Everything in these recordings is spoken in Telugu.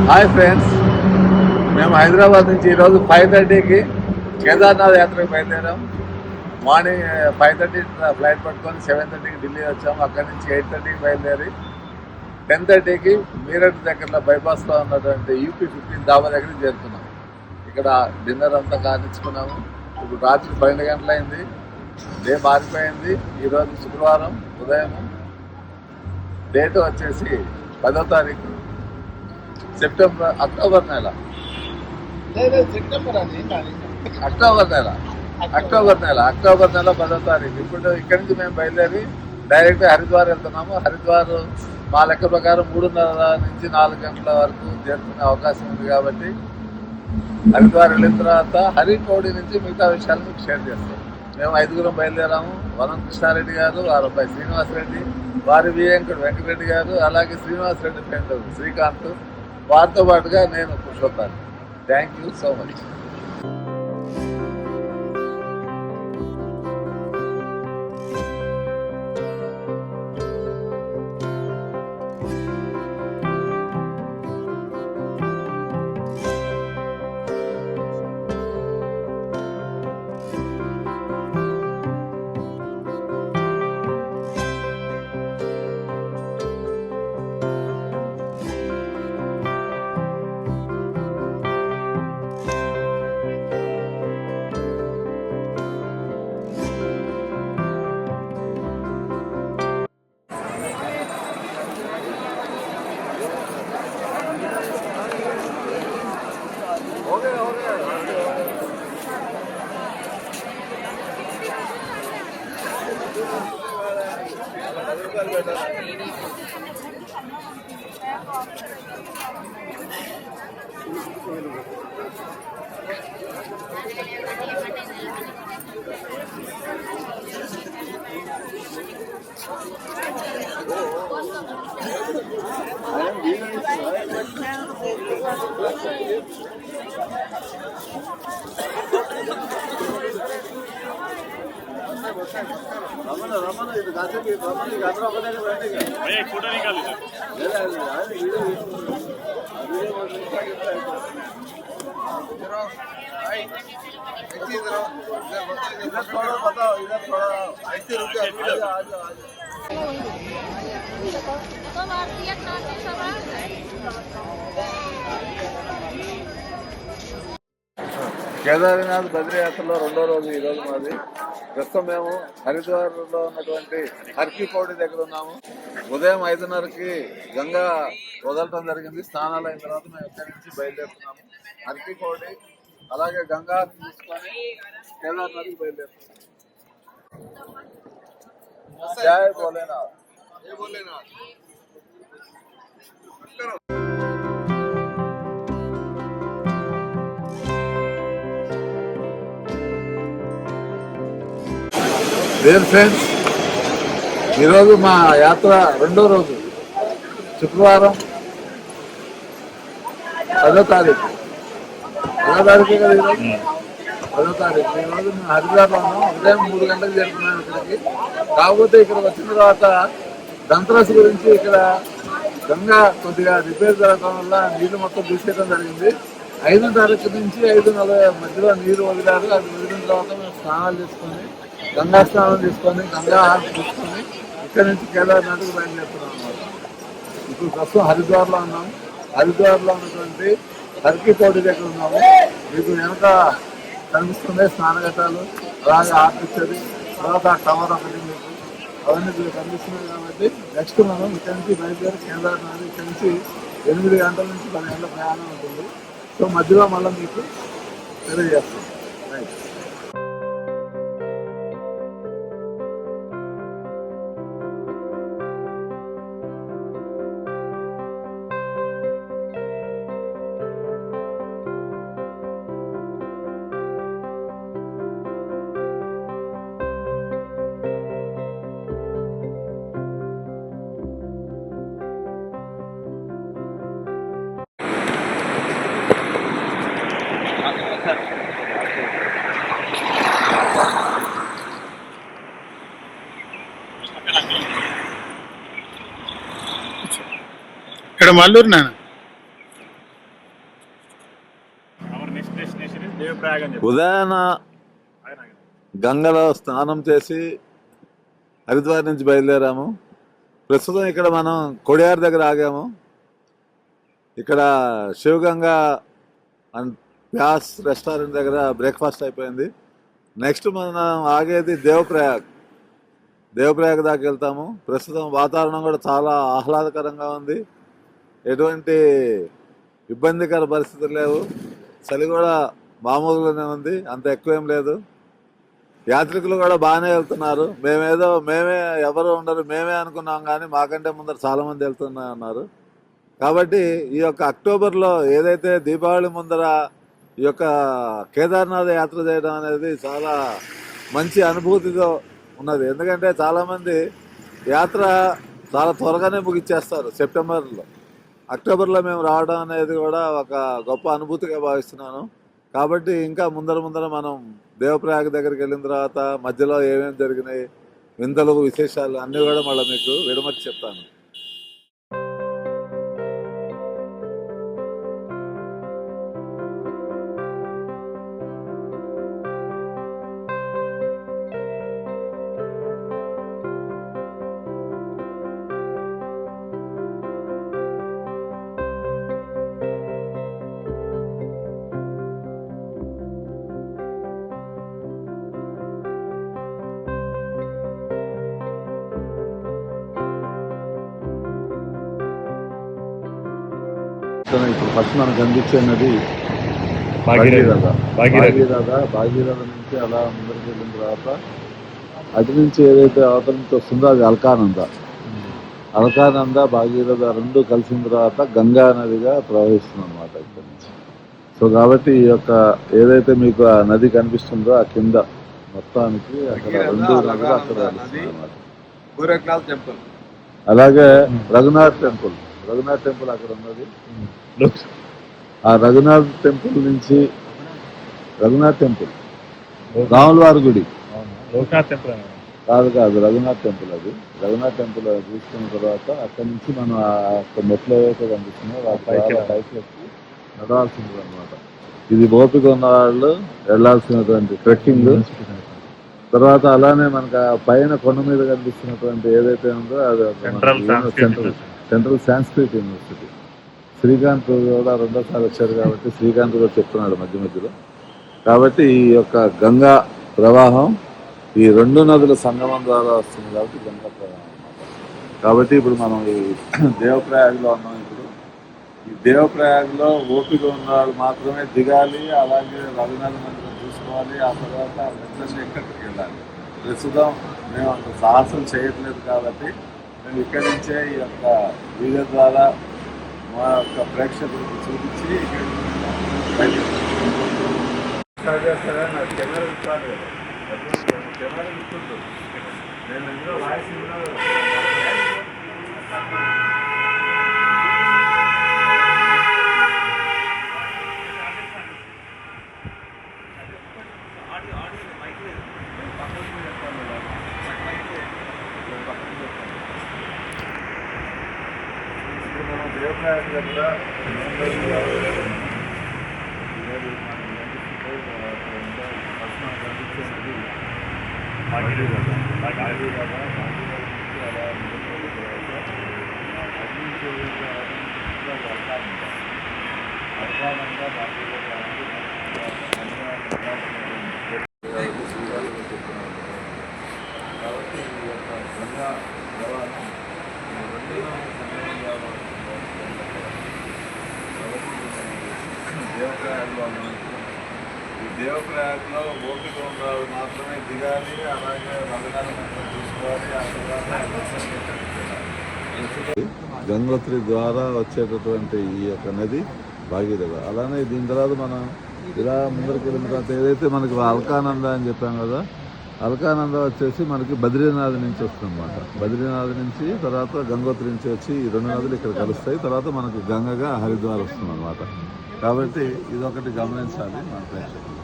హాయ్ ఫ్రెండ్స్, మేము హైదరాబాద్ నుంచి ఈరోజు 5:30కి కేదార్నాథ్ యాత్రకు బయలుదేరాం. మార్నింగ్ 5:30 ఫ్లైట్ పట్టుకొని 7:30కి ఢిల్లీ వచ్చాము. అక్కడి నుంచి 8:30కి బయలుదేరి 10:30కి మీరట్ దగ్గరలో బైపాస్లో ఉన్నటువంటి UP-15 ధాబా దగ్గరికి చేరుకున్నాం. ఇక్కడ డిన్నర్ అంతా కానిచ్చుకున్నాము. ఇప్పుడు రాత్రి 12 గంటలైంది. డే మారిపోయింది. ఈరోజు శుక్రవారం ఉదయం, డేట్ వచ్చేసి 10వ తారీఖు అక్టోబర్ నెల. అక్టోబర్ నెల 10వ తారీఖు. ఇప్పుడు ఇక్కడి నుంచి మేము బయలుదేరి డైరెక్ట్ హరిద్వార్ వెళ్తున్నాము. హరిద్వార్ మా లెక్క ప్రకారం 3:30 నుంచి 4 గంటల వరకు చేరుకునే అవకాశం ఉంది. కాబట్టి హరిద్వార్ వెళ్ళిన తర్వాత హరికోడి నుంచి మిగతా విషయాలు మీకు షేర్ చేస్తాం. మేము 5గురం బయలుదేరాము. వనం కృష్ణారెడ్డి గారు, వారి అబ్బాయి శ్రీనివాసరెడ్డి, వారి వియంకుడు వెంకటరెడ్డి గారు, అలాగే శ్రీనివాసరెడ్డి ఫ్రెండ్ శ్రీకాంత్, వారితో పాటుగా నేను పురుషోత్తాను. Thank you so much. Photo निकालो కేదార్నాథ్ బద్రీయాత్రలో 2వ రోజు ఈరోజు మాది. ప్రస్తుతం మేము హరిద్వార్లో ఉన్నటువంటి హర్కి పౌడి దగ్గర ఉన్నాము. ఉదయం 5:30కి గంగా వదలటం జరిగింది. స్నానాలు అయిన తర్వాత మేము ఇక్కడి నుంచి బయలుదేరుతున్నాము. హర్కి పౌడి అలాగే గంగా తీసుకొని కేదార్నాథ్కి బయలుదేరుతున్నాము. జై భోలేనాథ్. డియర్ ఫ్రెండ్స్, ఈరోజు మా యాత్ర 2వ రోజు, శుక్రవారం 10వ తారీఖు. 10వ తారీఖే కదా ఈరోజు. 10వ తారీఖు ఈరోజు మేము హరిద్వార్లో ఉన్నాం. ఉదయం 3 గంటలకు చేరుకున్నాం ఇక్కడికి. కాకపోతే ఇక్కడ వచ్చిన తర్వాత దంతరస్ గురించి ఇక్కడ గంగా కొద్దిగా రిపేర్ జరగడం వల్ల నీళ్లు మొత్తం తీసేయడం జరిగింది. 5వ తారీఖు నుంచి 5:40 మధ్యలో నీరు వదిలారు. అది వదిలిన తర్వాత మేము స్నానాలు చేసుకొని, గంగా స్నానం తీసుకొని, గంగా హారతి తీసుకొని ఇక్కడి నుంచి కేదార్నాథ్కి బయలుదేరుతున్నాం అన్నమాట. ఇప్పుడు ప్రస్తుతం హరిద్వార్లో ఉన్నాం. హరిద్వార్లో ఉన్నటువంటి హర్కి పౌడి దగ్గర ఉన్నాము. మీకు వెనక కనిపిస్తుంది స్నానఘట్టాలు, అలాగే ఆర్టిస్టరీ, తర్వాత టవర్ ఒకటి మీకు అవన్నీ మీకు కనిపిస్తున్నాయి. కాబట్టి నెక్స్ట్ మనం ఇక్కడి నుంచి బయలుదేరి కేదార్నాథ్ ఇక్కడి నుంచి 8 గంటల నుంచి 10 గంటల ప్రయాణం ఉంటుంది. సో మధ్యలో మళ్ళీ మీకు తెలియజేస్తాం. రైట్. ఇక్కడ మల్లూరు నాన్న దేవప్రయాగ్ అని చెప్పి ఉదయాన ఆయన గంగలో స్నానం చేసి హరిద్వార్ నుంచి బయలుదేరాము. ప్రస్తుతం ఇక్కడ మనం కొడియార్ దగ్గర ఆగాము. ఇక్కడ శివగంగా అండ్ ప్యాస్ రెస్టారెంట్ దగ్గర బ్రేక్ఫాస్ట్ అయిపోయింది. నెక్స్ట్ మనం ఆగేది దేవప్రయాగ్ దాకా వెళ్తాము. ప్రస్తుతం వాతావరణం కూడా చాలా ఆహ్లాదకరంగా ఉంది. ఎటువంటి ఇబ్బందికర పరిస్థితులు లేవు. చలి కూడా మామూలుగానే ఉంది, అంత ఎక్కువేం లేదు. యాత్రికులు కూడా బాగానే వెళ్తున్నారు. మేమే ఎవరు ఉండరు మేమే అనుకున్నాం, కానీ మాకంటే ముందర చాలా మంది వెళ్తున్నా అన్నారు. కాబట్టి ఈ యొక్క అక్టోబర్లో ఏదైతే దీపావళి ముందర ఈ యొక్క కేదార్నాథ్ యాత్ర చేయడం అనేది చాలా మంచి అనుభూతితో ఉన్నది. ఎందుకంటే చాలామంది యాత్ర చాలా త్వరగానే ముగిచ్చేస్తారు సెప్టెంబర్లో. అక్టోబర్లో మేము రావడం అనేది కూడా ఒక గొప్ప అనుభూతిగా భావిస్తున్నాను. కాబట్టి ఇంకా ముందర మనం దేవప్రయాగ దగ్గరికి వెళ్ళిన తర్వాత మధ్యలో ఏమేమి జరిగినాయి, వింతలు విశేషాలు అన్నీ కూడా మళ్ళీ మీకు విడమర్చి చెప్తాను. ఇప్పుడు ఫస్ట్ మనకు కనిపించే నది భాగీరథ నుంచి అలా ముందరికి వెళ్ళిన తర్వాత అటు నుంచి ఏదైతే అవతల నుంచి వస్తుందో అది అల్కానంద భాగీరథ రెండు కలిసిన తర్వాత గంగా నదిగా ప్రవహిస్తుంది అనమాట ఇక్కడ నుంచి. సో కాబట్టి ఈ యొక్క ఏదైతే మీకు ఆ నది కనిపిస్తుందో ఆ కింద మొత్తానికి అక్కడ రెండు నదులు అక్కడ కలుస్తున్నాయి అన్నమాట. అలాగే రఘునాథ్ టెంపుల్ అక్కడ ఉన్నది. ఆ రఘునాథ్ టెంపుల్ నుంచి రాముల వారి గుడి కాదు రఘునాథ్ టెంపుల్. అది రఘునాథ్ టెంపుల్ చూసుకున్న తర్వాత అక్కడి నుంచి మనం ఆ మెట్లు ఏవైతే కనిపిస్తున్నాయో పైకి వచ్చి నడవాల్సింది అనమాట. ఇది ఓపిక ఉన్న వాళ్ళు వెళ్లాల్సినటువంటి ట్రెక్కింగ్. తర్వాత అలానే మనకు ఆ పైన కొండ మీద కనిపిస్తున్నటువంటి ఏదైతే ఉందో అది సెంట్రల్ సాంస్క్రిట్ యూనివర్సిటీ. శ్రీకాంత్ కూడా రెండోసారి వచ్చారు కాబట్టి శ్రీకాంత్ కూడా చెప్తున్నాడు మధ్యలో. కాబట్టి ఈ యొక్క గంగా ప్రవాహం ఈ రెండు నదుల సంగమం ద్వారా వస్తుంది కాబట్టి గంగా ప్రవాహం అన్నమాట. కాబట్టి ఇప్పుడు మనం ఈ దేవప్రయాగ్లో ఉన్నాం. ఇప్పుడు ఈ దేవప్రయాగ్లో ఓపిక ఉన్న వాళ్ళు మాత్రమే దిగాలి. అలాగే రఘునాథ మందిరం చూసుకోవాలి. ఆ తర్వాత వెంటనే ఎక్కడికి వెళ్ళాలి. ప్రస్తుతం మేము అంత సాహసం చేయట్లేదు కాబట్టి మేము ఇక్కడి నుంచే ఈ యొక్క వీడియో ద్వారా మా యొక్క ప్రేక్షకులకు చూపించి దేవప్రయాగ దగ్గర కాబట్టి ఈ యొక్క గంగా ప్రవాహం దేవప్రయాగ్లో ఈ దేవప్రయాగ్లో ఓపిక ఉండాలి మాత్రమే దిగాలి. అలాగే రఘునాథ మందిరం చూసుకోవాలి. ఆ తర్వాత గంగోత్రి ద్వారా వచ్చేటటువంటి ఈ యొక్క నది భాగీరథ. అలానే దీని తర్వాత మనం ఇలా ముందరికి వెళ్ళిన తర్వాత ఏదైతే మనకి అల్కానంద అని చెప్పాం కదా, అల్కానంద వచ్చేసి మనకి బద్రీనాథ్ నుంచి వస్తుంది అనమాట. బద్రీనాథ్ నుంచి తర్వాత గంగోత్రి నుంచి వచ్చి ఈ రెండు నదులు ఇక్కడ కలుస్తాయి. తర్వాత మనకి గంగగా హరిద్వార్ వస్తుంది అనమాట. కాబట్టి ఇదొకటి గమనించాలి మన ప్రేక్షకులు.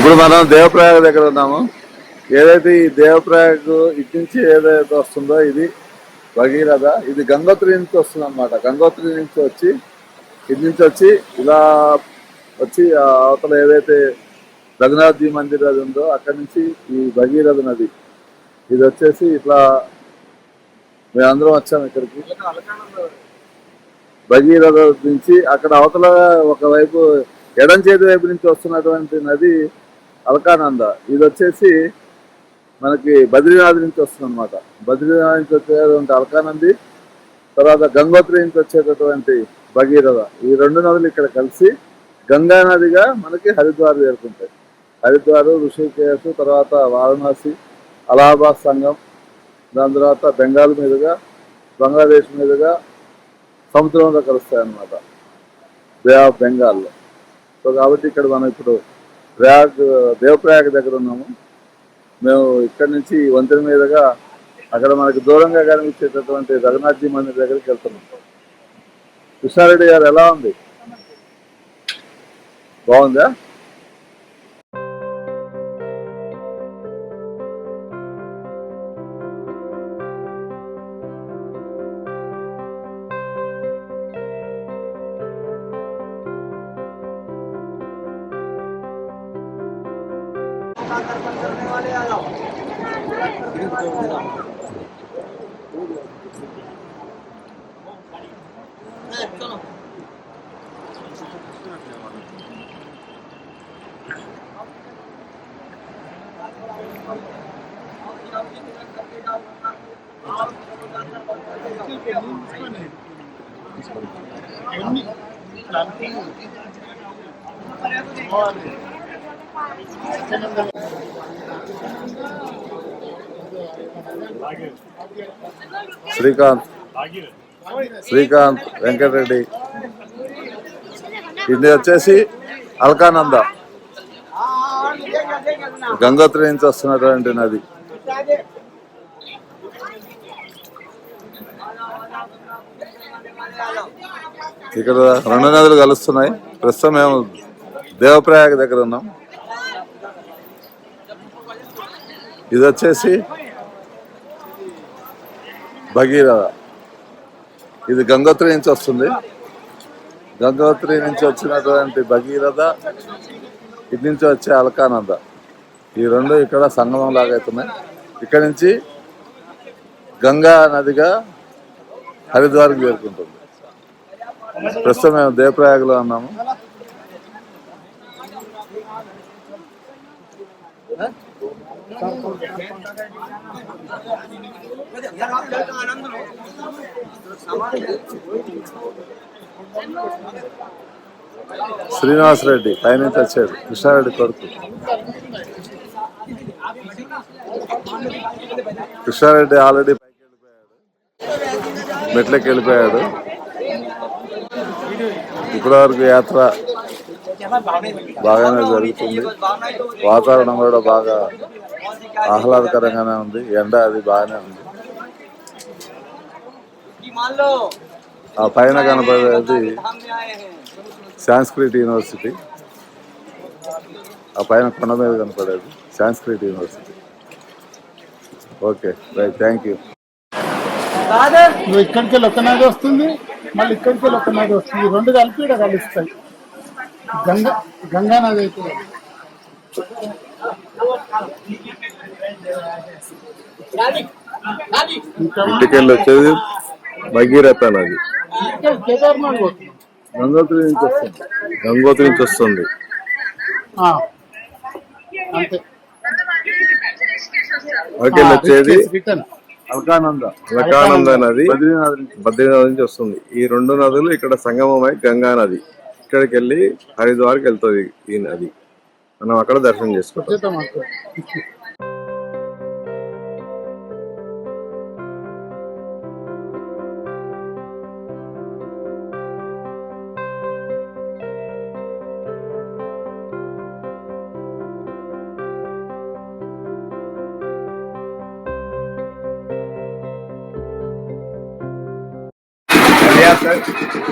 ఇప్పుడు మనం దేవప్రయాగ దగ్గర ఉన్నాము. ఏదైతే ఈ దేవప్రయాగ ఇటు నుంచి ఏదైతే వస్తుందో ఇది భగీరథ. ఇది గంగోత్రి నుంచి వస్తుంది అనమాట. గంగోత్రి నుంచి వచ్చి ఇటు నుంచి వచ్చి ఇలా వచ్చి అవతల ఏదైతే రఘునాథ్ జీ మందిర్ అది ఉందో అక్కడి నుంచి ఈ భగీరథ నది ఇది వచ్చేసి ఇట్లా మేమందరం వచ్చాము ఇక్కడికి. భగీరథ నుంచి అక్కడ అవతల ఒకవైపు ఎడం చేతి వైపు నుంచి వస్తున్నటువంటి నది అల్కానంద. ఇది వచ్చేసి మనకి బద్రీనాథ్ నుంచి వస్తుంది అనమాట. బద్రీనాథ్ నుంచి వచ్చేటువంటి అల్కానంది, తర్వాత గంగోత్రి నుంచి వచ్చేటటువంటి భగీరథ. ఈ రెండు నదులు ఇక్కడ కలిసి గంగా నదిగా మనకి హరిద్వార్ చేరుకుంటాయి. హరిద్వార్, ఋషికేశ్, తర్వాత వారణాసి, అలహాబాద్ సంగం, దాని తర్వాత బెంగాల్ మీదుగా బంగ్లాదేశ్ మీదుగా సముద్రంలో కలుస్తాయి అన్నమాట, బే ఆఫ్ బెంగాల్లో. సో కాబట్టి ఇక్కడ మనం ఇప్పుడు దేవప్రయాగ దగ్గర ఉన్నాము. మేము ఇక్కడి నుంచి వంతెన మీదుగా అక్కడ మనకి దూరంగా కనిపించేటటువంటి రఘునాథ్ జీ మందిర్ దగ్గరికి వెళ్తున్నాం. కృష్ణారెడ్డి గారు ఎలా ఉంది? బాగుందా? శ్రీకాంత్ వెంకటరెడ్డి. ఇది వచ్చేసి అల్కానంద, గంగోత్రి నుంచి వస్తున్నటువంటి నది. ఇక్కడ రెండు నదులు కలుస్తున్నాయి. ప్రస్తుతం మేము దేవప్రయాగ దగ్గర ఉన్నాం. ఇది వచ్చేసి భగీరథ. ఇది గంగోత్రి నుంచి వస్తుంది. గంగోత్రి నుంచి వచ్చినటువంటి భగీరథ, ఇటు నుంచి వచ్చే అల్కానంద. ఈ రెండు ఇక్కడ సంగమం లాగా అవుతున్నాయి. ఇక్కడ నుంచి గంగా నదిగా హరిద్వార్కి చేరుకుంటుంది. ప్రస్తుతం మేము దేవప్రయాగలో ఉన్నాము. శ్రీనివాస్ రెడ్డి పైనుంచి వచ్చాడు, కృష్ణారెడ్డి కొడుకు. కృష్ణారెడ్డి ఆల్రెడీ పైకి వెళ్ళిపోయాడు, మెట్లకి వెళ్ళిపోయాడు. ఇప్పటివరకు యాత్ర బాగానే జరుగుతుంది. వాతావరణం కూడా బాగా ఆహ్లాదకరంగానే ఉంది. ఎండ అది బాగానే ఉంది. ఆ పైన కనపడేది సాంస్క్రిట్ యూనివర్సిటీ. ఆ పైన కొండ మీద కనపడేది Sanskrit university. Okay right, thank you. నువ్వు ఇక్కడికి వెళ్ళి ఒక నది వస్తుంది, మళ్ళీ ఇక్కడికి వెళ్ళి ఒక నది వస్తుంది. రెండు కలిపి ఇక్కడ కలుస్తాయి. గంగా నది అయితే ఇంటికెళ్ళి వచ్చేది భగీరథ నది. కేదార్నాథ్ గంగోత్రి నుంచి వస్తుంది. గంగోత్రి నుంచి వస్తుంది అంతే. వచ్చేది అల్కానంద నది బద్రీనాథ్ నుంచి వస్తుంది. ఈ రెండు నదులు ఇక్కడ సంగమమై గంగా నది ఇక్కడికి వెళ్ళి హరిద్వార్కి వెళ్తుంది. ఈ నది మనం అక్కడ దర్శనం చేసుకుంటాం.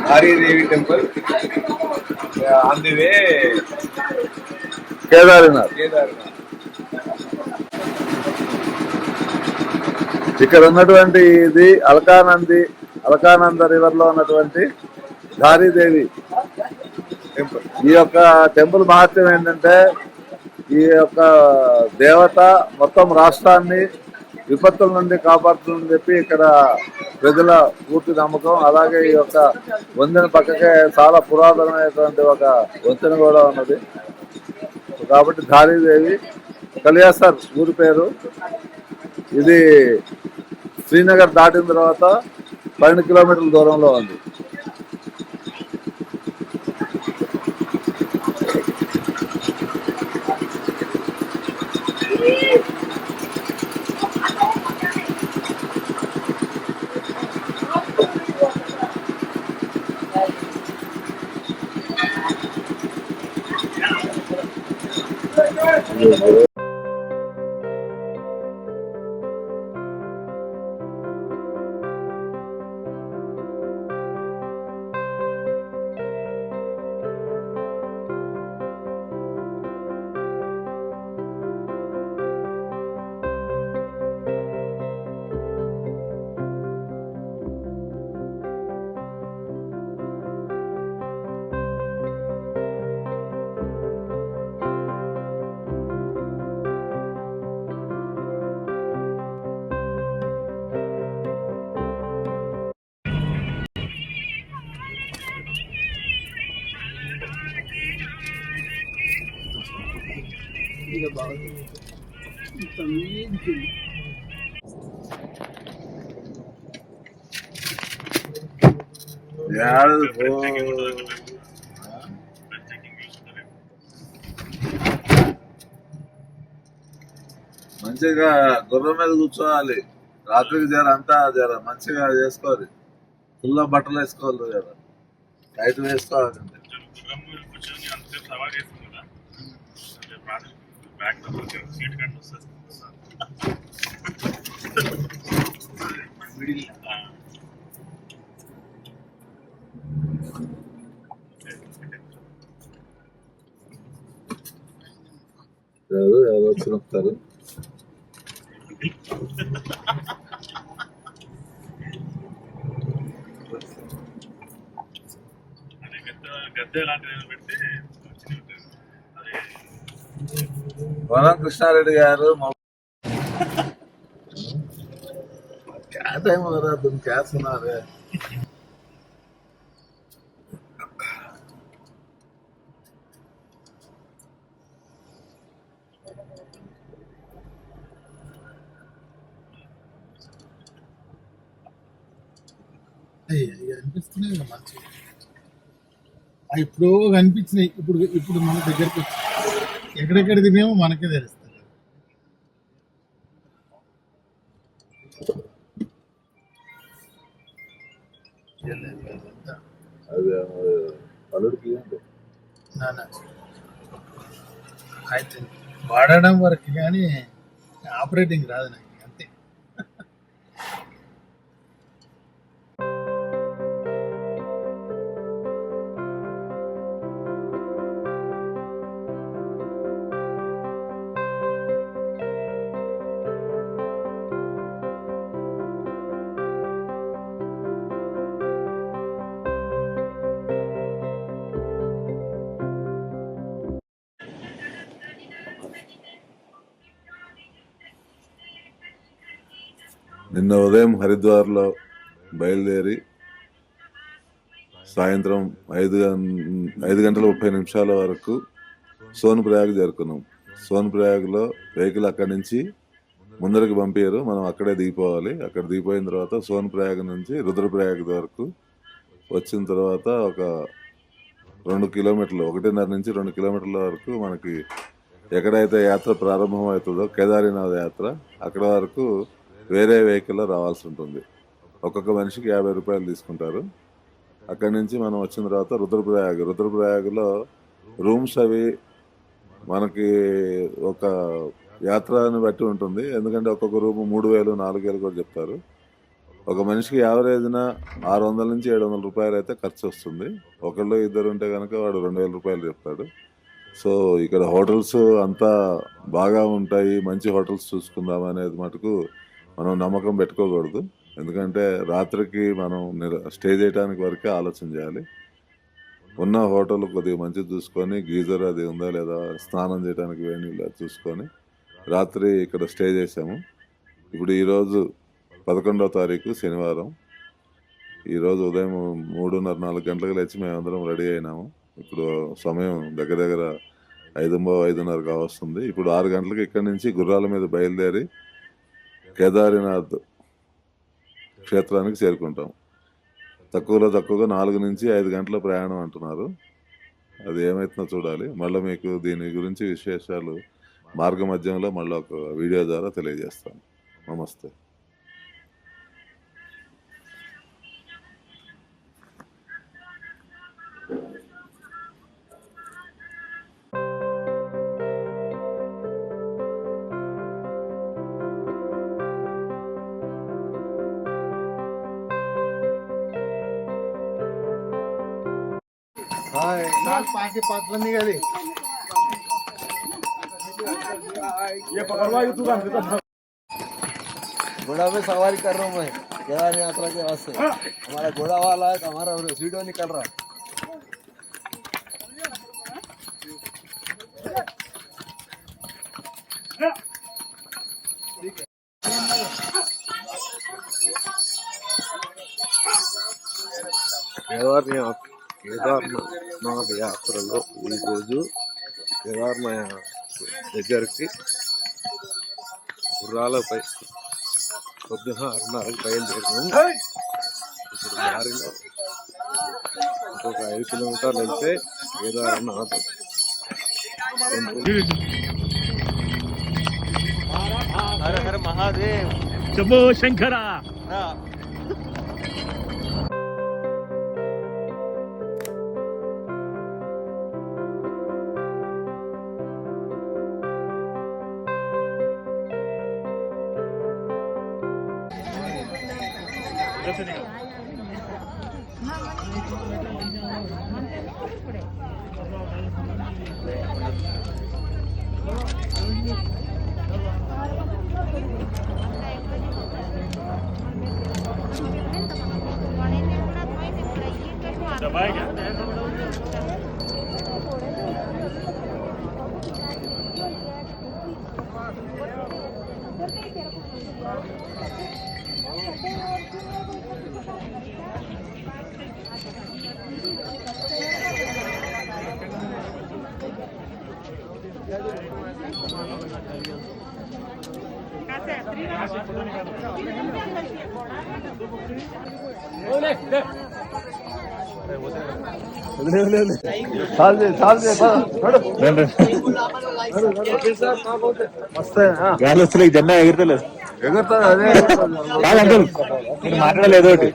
Hari Devi temple on the way Kedarnath. ఇక్కడ ఉన్నటువంటి ఇది అలకానంద రివర్ లో ఉన్నటువంటి ధారీదేవి టెంపుల్. ఈ యొక్క టెంపుల్ మహత్యం ఏంటంటే ఈ యొక్క దేవత మొత్తం రాష్ట్రాన్ని విపత్తుల నుండి కాపాడుతుందని చెప్పి ఇక్కడ ప్రజల పూర్తి నమ్మకం. అలాగే ఈ యొక్క వంతెన పక్కకే చాలా పురాతనమైనటువంటి ఒక వంతెన కూడా ఉన్నది. కాబట్టి ధారీదేవి కలియాసర్ ఊరి పేరు. ఇది శ్రీనగర్ దాటిన తర్వాత 12 కిలోమీటర్ల దూరంలో ఉంది. మంచిగా గుర్రం మీద కూర్చోవాలి. రాత్రికి జర మంచిగా చేసుకోవాలి. ఫుల్ బట్టలు వేసుకోవాలి. జర టైట్ వేసుకోవాలి. ఎవరు వచ్చినప్పుడు వనం కృష్ణారెడ్డి గారు क्या टाइम हो रहा है? तुम क्या सुना रहे? అనిపిస్తున్నాయి కదా మంచిగా. ఇప్పుడు కనిపించినాయి. ఇప్పుడు మన దగ్గరకు వచ్చి ఎక్కడెక్కడ తినేమో మనకే తెలుస్తుంది. అయితే వాడడం వరకు కానీ ఆపరేటింగ్ రాదు నాకు. అంతే. నిన్న ఉదయం హరిద్వార్లో బయలుదేరి సాయంత్రం 5:30 వరకు సోన్ప్రయాగ్ చేరుకున్నాం. సోన్ప్రయాగ్లో వెహికల్ అక్కడి నుంచి ముందరికి పంపించారు. మనం అక్కడే దిగిపోవాలి. అక్కడ దిగిపోయిన తర్వాత సోన్ప్రయాగ్ నుంచి రుద్రప్రయాగ్ వరకు వచ్చిన తర్వాత ఒక 2 కిలోమీటర్లు 1.5 నుంచి 2 కిలోమీటర్ల వరకు మనకి ఎక్కడైతే యాత్ర ప్రారంభం అవుతుందో కేదారీనాథ్ యాత్ర, అక్కడ వరకు వేరే వెహికల్లో రావాల్సి ఉంటుంది. ఒక్కొక్క మనిషికి 50 రూపాయలు తీసుకుంటారు. అక్కడి నుంచి మనం వచ్చిన తర్వాత రుద్రప్రయాగ్లో రూమ్స్ అవి మనకి ఒక యాత్రని బట్టి ఉంటుంది. ఎందుకంటే ఒక్కొక్క రూమ్ 3,000 4,000 కూడా చెప్తారు. ఒక మనిషికి యావరేజ్న 600 నుంచి 700 రూపాయలు అయితే ఖర్చు వస్తుంది. ఒకళ్ళు ఇద్దరు ఉంటే కనుక వాడు 2,000 రూపాయలు చెప్తాడు. సో ఇక్కడ హోటల్స్ అంతా బాగా ఉంటాయి, మంచి హోటల్స్ చూసుకుందాం అనేది మటుకు మనం నమ్మకం పెట్టుకోకూడదు. ఎందుకంటే రాత్రికి మనం స్టే చేయడానికి వరకే ఆలోచన చేయాలి. ఉన్న హోటల్ కొద్దిగా మంచిది చూసుకొని, గీజర్ అది ఉందా లేదా, స్నానం చేయడానికి వేడి నీళ్ళు చూసుకొని రాత్రి ఇక్కడ స్టే చేసాము. ఇప్పుడు ఈరోజు 11వ తారీఖు శనివారం. ఈరోజు ఉదయం 3:30-4 గంటలకు లేచి మేమందరం రెడీ అయినాము. ఇప్పుడు సమయం దగ్గర దగ్గర 5:30 కావస్తుంది. ఇప్పుడు 6 గంటలకు ఇక్కడి నుంచి గుర్రాల మీద బయలుదేరి కేదారినాథ్ క్షేత్రానికి చేరుకుంటాం. తక్కువగా 4 నుంచి 5 గంటల ప్రయాణం అంటున్నారు. అది ఏమైతుందో చూడాలి. మళ్ళీ మీకు దీని గురించి విశేషాలు మార్గ మధ్యంలో మళ్ళీ ఒక వీడియో ద్వారా తెలియజేస్తాను. నమస్తే. पाके पातला निघाले घोड़ा में सवारी कर रहा हूँ मैं केदार यात्रा के वास्ते। हमारा घोड़ा वाला है, हमारा वीडियो निकल रहा है। కేదార్నాథ్ యాత్రలో ఈరోజు కేదార్నాథ్ దగ్గరికి గుర్రాలపై పొద్దున 6:30కి బయలుదేరినాము. ఇప్పుడు దారిలో ఇంకొక 5 కిలోమీటర్లు వెళ్తే కేదార్నాథ్ టెంపుల్. హర హర మహాదేవ్, శంభో శంకర. दबाएगा గాలి వస్తలే, జెండా ఎగురుతలేదు. ఎగురుతుంది అదే కాదు అంకుల్, నేను మాట్లాడలేదు ఒకటి.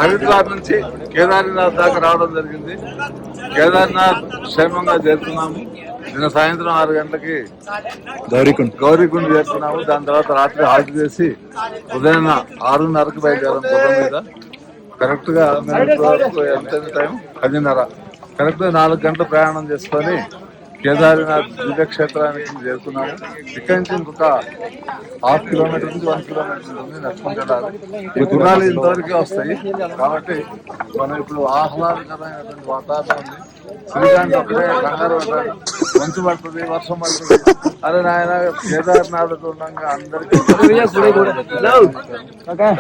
హరిద్వార్ నుంచి కేదార్నాథ్ దాకా రావడం జరిగింది. కేదార్నాథ్ క్షేమంగా చేరుకున్నాము. నిన్న సాయంత్రం 6 గంటలకి గౌరీకుండ్ చేరుకున్నాము. దాని తర్వాత రాత్రి హాల్ట్ చేసి ఉదయం 6:30కి బయలుదేరాం గుర్రం మీద. కరెక్ట్ గా మేము ఎంత టైం 10:30. కరెక్ట్ గా 4 గంటల ప్రయాణం చేసుకొని కేదార్నాథ్ దివ్యక్షేత్రానికి చేరుకున్నాము. ఇక్కడి నుంచి ఇంకొక 1/2 కిలోమీటర్ నుంచి 1 కిలోమీటర్ ఉంటుంది నడుచుకుంటూ వెళ్ళాలి. ఈ గుర్రాలు ఇంతవరకే వస్తాయి కాబట్టి మనం ఇప్పుడు ఆహ్లాదకరమైనటువంటి వాతావరణం ఉంది. శ్రీకాంత్ ఒకటే కంగారు పడ్డాడు, మంచు పడుతుంది, వర్షం పడుతుంది. అదే నాయన కేదార్నాథ్ ఉండగా అందరికీ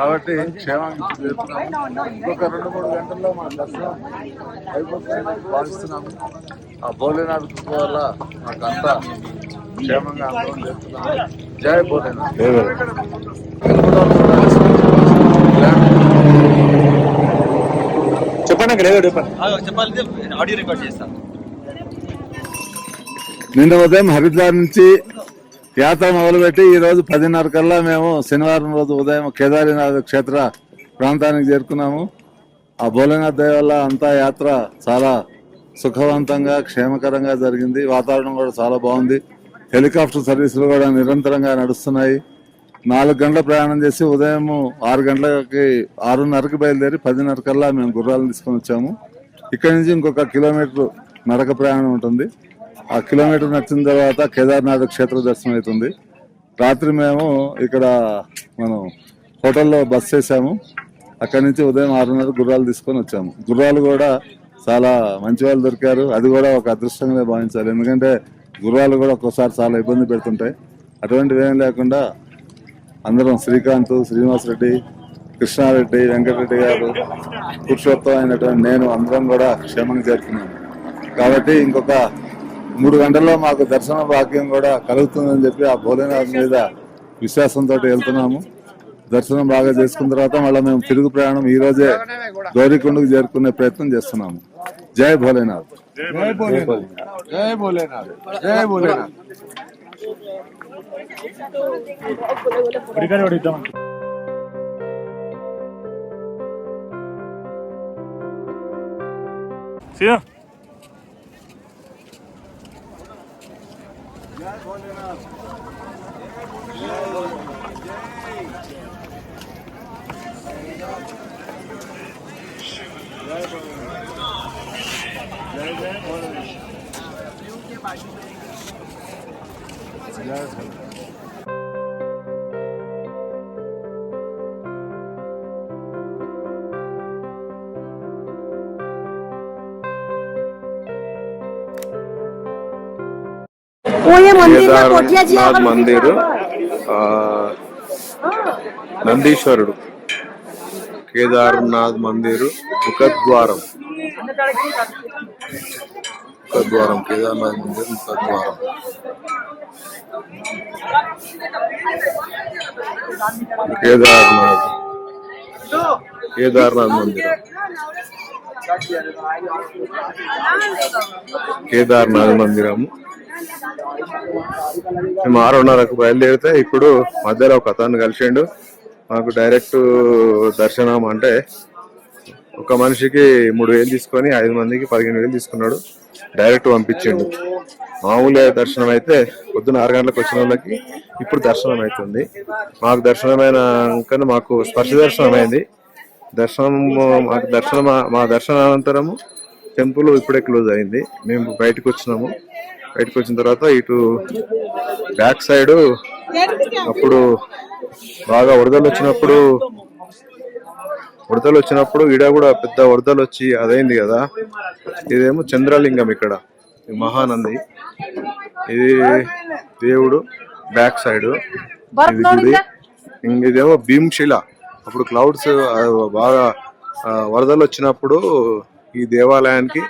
కాబట్టి క్షేమంగా చేరుకున్నాము. ఇంకొక 2-3 గంటల్లో మన దర్శనం అయిపోతుందని భావిస్తున్నాము. ఆ భోలేనాథ్ కృప వల్ల మాకంతా క్షేమంగా అందరం చేస్తున్నాము. జై భోలేనాథ్. ఆడియో రికార్డ్ చేస్తాను. నిన్న ఉదయం హరిద్వార్ నుంచి యాత్ర మొదలుపెట్టి ఈ రోజు 10:30 కల్లా మేము శనివారం రోజు ఉదయం కేదార్నాథ్ క్షేత్ర ప్రాంతానికి చేరుకున్నాము. ఆ భోలేనాథ్ దయ వల్ల అంతా యాత్ర చాలా సుఖవంతంగా క్షేమకరంగా జరిగింది. వాతావరణం కూడా చాలా బాగుంది. హెలికాప్టర్ సర్వీసులు కూడా నిరంతరంగా నడుస్తున్నాయి. 4 గంటల ప్రయాణం చేసి ఉదయం 6:30కి బయలుదేరి 10:30 కల్లా మేము గుర్రాలను తీసుకొని వచ్చాము. ఇక్కడి నుంచి ఇంకొక కిలోమీటర్ నడక ప్రయాణం ఉంటుంది. ఆ కిలోమీటర్ నడిచిన తర్వాత కేదార్నాథ్ క్షేత్ర దర్శనం అవుతుంది. రాత్రి మేము ఇక్కడ మనం హోటల్లో బస్ చేసాము. అక్కడి నుంచి ఉదయం 6:30 గుర్రాలు తీసుకొని వచ్చాము. గుర్రాలు కూడా చాలా మంచి వాళ్ళు దొరికారు. అది కూడా ఒక అదృష్టంగా భావించాలి. ఎందుకంటే గుర్రాలు కూడా ఒక్కోసారి చాలా ఇబ్బంది పెడుతుంటాయి. అటువంటివి ఏం లేకుండా అందరం శ్రీకాంత్, శ్రీనివాసరెడ్డి, కృష్ణారెడ్డి, వెంకటరెడ్డి గారు, పురుషోత్తం అయినటువంటి నేను అందరం కూడా క్షేమంగా చేరుకున్నాము. కాబట్టి ఇంకొక 3 గంటల్లో మాకు దర్శన భాగ్యం కూడా కలుగుతుందని చెప్పి ఆ భోలేనాథ్ మీద విశ్వాసంతో వెళ్తున్నాము. దర్శనం బాగా చేసుకున్న తర్వాత మళ్ళీ మేము తిరుగు ప్రయాణం ఈ రోజే గౌరీకొండకు చేరుకునే ప్రయత్నం చేస్తున్నాము. జై భోలేనాథ్. జై భోలేనాథ్. జై భోలేనాథ్. జై భోలేనాథ్. ఉడికాడు ఉడిద్దాం. సీదా కేదార్నాథ్ మందిర్ నందీశ్వరుడు కేదార్నాథ్ మందిర్ ముఖద్వారం కేదార్నాథ్ మందిర్ ముఖద్వారం. కేదార్నాథ్ మందిరం కేదార్నాథ్ మందిరము. మేము 6:30కు బయలుదేరితే ఇప్పుడు మధ్యలో ఒక అతను కలిసిండు. మాకు డైరెక్ట్ దర్శనం అంటే ఒక మనిషికి 3,000 తీసుకొని 5 మందికి 15,000 తీసుకున్నాడు. డైరెక్ట్ పంపించిండు. మామూలుగా దర్శనం అయితే పొద్దున 6 గంటలకు వచ్చిన వాళ్ళకి ఇప్పుడు దర్శనం అవుతుంది. మాకు దర్శనమైన మాకు స్పర్శ దర్శనం అయింది. మా దర్శనానంతరము టెంపుల్ ఇప్పుడే క్లోజ్ అయింది. మేము బయటకు వచ్చినాము. బయటకు వచ్చిన తర్వాత ఇటు బ్యాక్ సైడ్ అప్పుడు బాగా వరదలు వచ్చినప్పుడు ఈడ కూడా పెద్ద వరదలు వచ్చి అదైంది కదా. ఇదేమో చంద్రలింగం, ఇక్కడ మహానంది, ఇది దేవుడు బ్యాక్ సైడ్. ఇదేమో భీంశిల. అప్పుడు క్లౌడ్స్ బాగా వరదలు వచ్చినప్పుడు ఈ దేవాలయానికి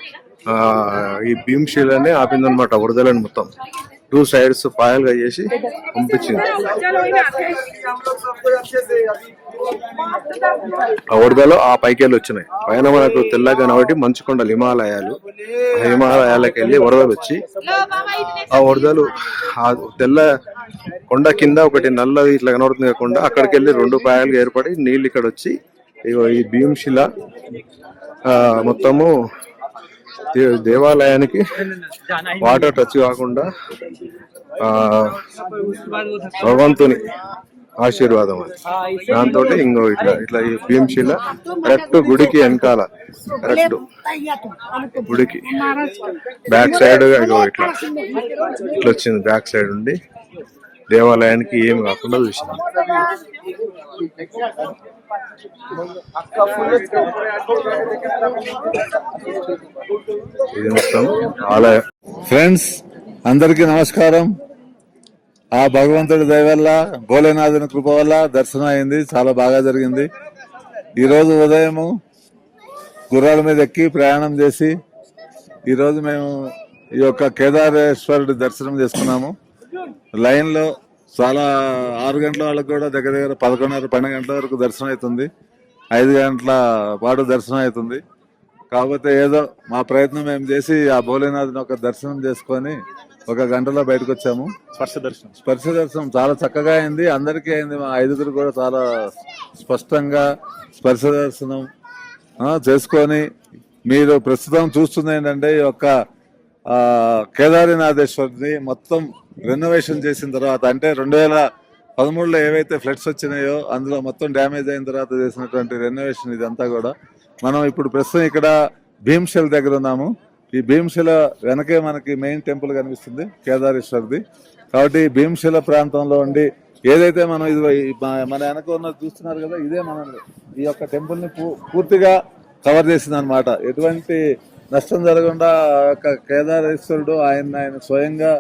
ఈ భీంశిలనే ఆపిందనమాట. వరదలని మొత్తం 2 sides పాయలుగా చేసి పంపించింది. ఆ వరదలు ఆ పైకెళ్ళి వచ్చినాయి. పైన మనకు తెల్లగా కాబట్టి మంచుకొండలు, హిమాలయాలకు వెళ్ళి వరదలు వచ్చి ఆ వరదలు ఆ తెల్ల కొండ కింద ఒకటి నల్లది ఇట్లా కనబడుతుంది కాకుండా అక్కడికి వెళ్ళి 2 పాయలుగా ఏర్పడి నీళ్ళు ఇక్కడ వచ్చి ఈ భీంశిల మొత్తము దేవాలయానికి వాటర్ టచ్ కాకుండా భగవంతుని ఆశీర్వాదం అది. దాంతో ఇంకో ఇట్లా ఈ భీంశిల కరెక్ట్ గుడికి వెనకాల, కరెక్ట్ గుడికి బ్యాక్ సైడ్ ఇట్లా వచ్చింది. బ్యాక్ సైడ్ ఉండి దేవాలయానికి ఏమి కాకుండా చూసింది. ఇది మొత్తం ఆలయం. ఫ్రెండ్స్ అందరికీ నమస్కారం. ఆ భగవంతుడి దయ వల్ల, భోలేనాథుని కృప వల్ల దర్శనం అయింది. చాలా బాగా జరిగింది. ఈరోజు ఉదయం గుర్రాల మీద ఎక్కి ప్రయాణం చేసి ఈరోజు మేము ఈ యొక్క కేదారేశ్వరుడి దర్శనం చేసుకున్నాము. లైన్ లో చాలా 6 గంటల వాళ్ళకి కూడా దగ్గర 11:30-12 గంటల వరకు దర్శనం అవుతుంది. 5 గంటల పాటు దర్శనం అవుతుంది. కాకపోతే ఏదో మా ప్రయత్నం మేము చేసి ఆ భోలేనాథుని ఒక దర్శనం చేసుకొని 1 గంటలో బయటకు వచ్చాము. స్పర్శ దర్శనం చాలా చక్కగా అయింది. అందరికీ అయింది. మా 5గురు కూడా చాలా స్పష్టంగా స్పర్శ దర్శనం చేసుకొని, మీరు ప్రస్తుతం చూస్తుంది ఏంటంటే ఈ యొక్క కేదారనాథేశ్వరిని మొత్తం రెనోవేషన్ చేసిన తర్వాత, అంటే 13లో ఏవైతే ఫ్లడ్స్ వచ్చినాయో అందులో మొత్తం డ్యామేజ్ అయిన తర్వాత చేసినటువంటి రెనోవేషన్ ఇదంతా కూడా. మనం ఇప్పుడు ప్రస్తుతం ఇక్కడ భీమ్శల్ దగ్గర ఉన్నాము. ఈ భీమ్శల వెనకే మనకి మెయిన్ టెంపుల్ కనిపిస్తుంది కేదారేశ్వర్ది. కాబట్టి భీమ్శల ప్రాంతంలో ఉండి ఏదైతే మనం ఇది మన వెనక ఉన్న చూస్తున్నారు కదా, ఇదే మనం ఈ యొక్క టెంపుల్ ని పూర్తిగా కవర్ చేసింది అనమాట. ఎటువంటి నష్టం జరగకుండా కేదారేశ్వరుడు ఆయన స్వయంగా